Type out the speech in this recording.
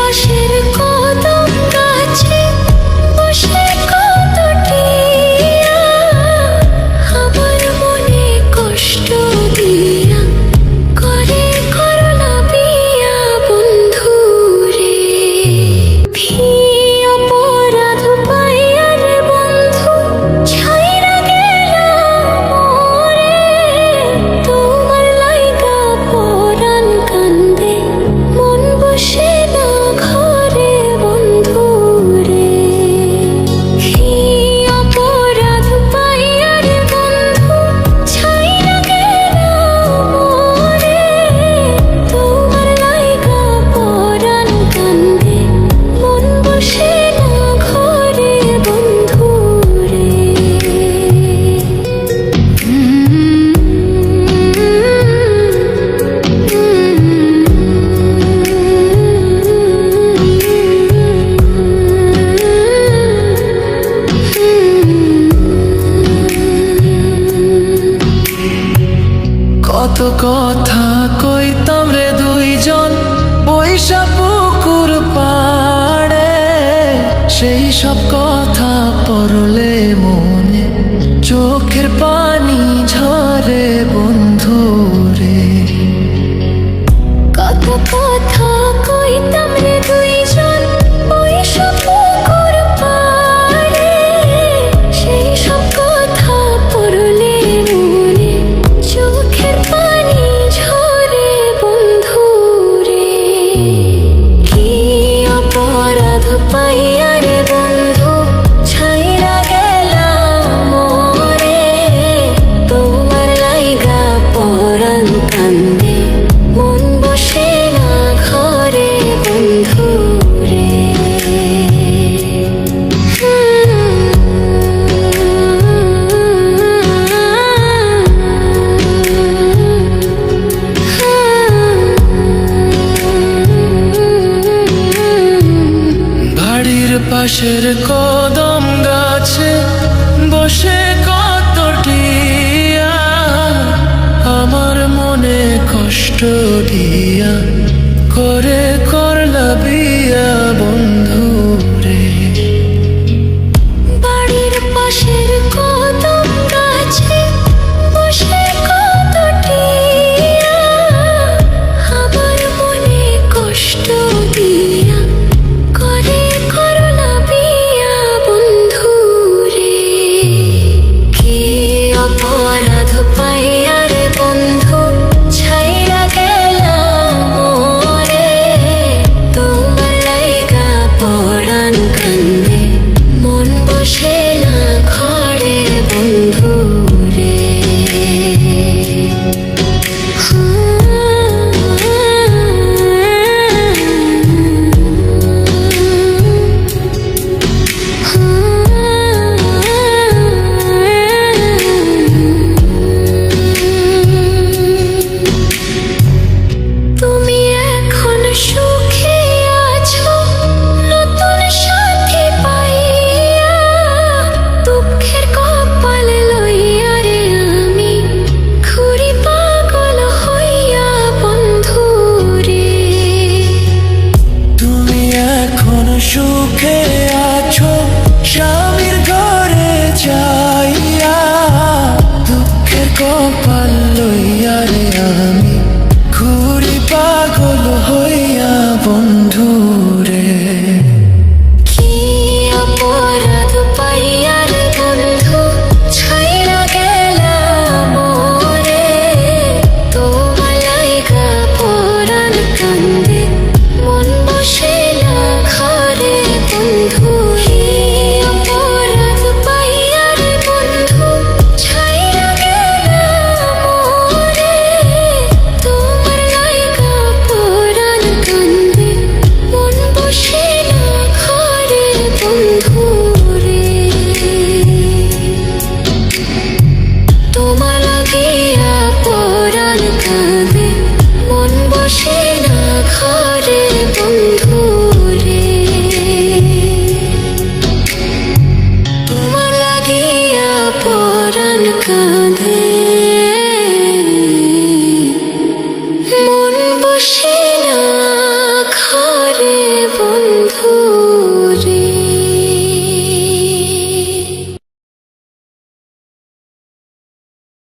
পাশের কদম গাছে বসে কত টিয়া আমার মনে কষ্ট দিয়া করে করলা বিয়া বন্ধু রে। ভি অপরাধ পাইয়া রে বন্ধু ছাইরা গেলাম মোরে। তোমার লাইগা পরাণ কান্দে মন বসে না ঘরে বন্ধু রে। ভি অপরাধ পাইয়া রে বন্ধু ছাইরা গেলাম মোরে। তোমার লাইগা পরাণ কান্দে মন বসে না ঘরে বন্ধু রে। কত কথা কইতাম রে দুইজন বৈশা পুকুর পাড়ে, সেই সব কথা পড়লে মনে চোখের পানি ঝরে বন্ধু রে। কত কথা কইতাম রে দুইজন বৈশা পুকুর পাড়ে, সেই সব কথা পড়লে মনে চোখের পানি ঝরে বন্ধু রে। কি অপরাধ পাইয়া রে বন্ধু ছাইরা গেলাম মোরে। তোমার লাইগা পরাণ কান্দে মন বসে না ঘরে বন্ধু রে। বাড়ির পাশের কদম গাছে বসে কত টিয়া আমার মনে কষ্ট দিয়া করে করলা বিয়া বন্ধু রে। বাড়ির পাশের কদম গাছে বসে কত টিয়া আমার মনে কষ্ট দিয়া করে করলা বিয়া বন্ধু রে। কি অপরাধ পাইয়া রে বন্ধু ছাইরা গেলাম মোরে। তোমার লাইগা পরাণ কান্দে মন বসে না ঘরে বন্ধু রে। তুমি এখন সুখে আছো নতুন সাথী পাইয়া, দুঃখের কপাল লইয়া রে আমি ঘুরি পাগল হইয়া বন্ধু রে। তুমি এখন সুখে আছো স্বামীর ঘরে যাইয়া, দুঃখের কপাল লইয়া রে আমি ঘুরি পাগল হইয়া বন্ধু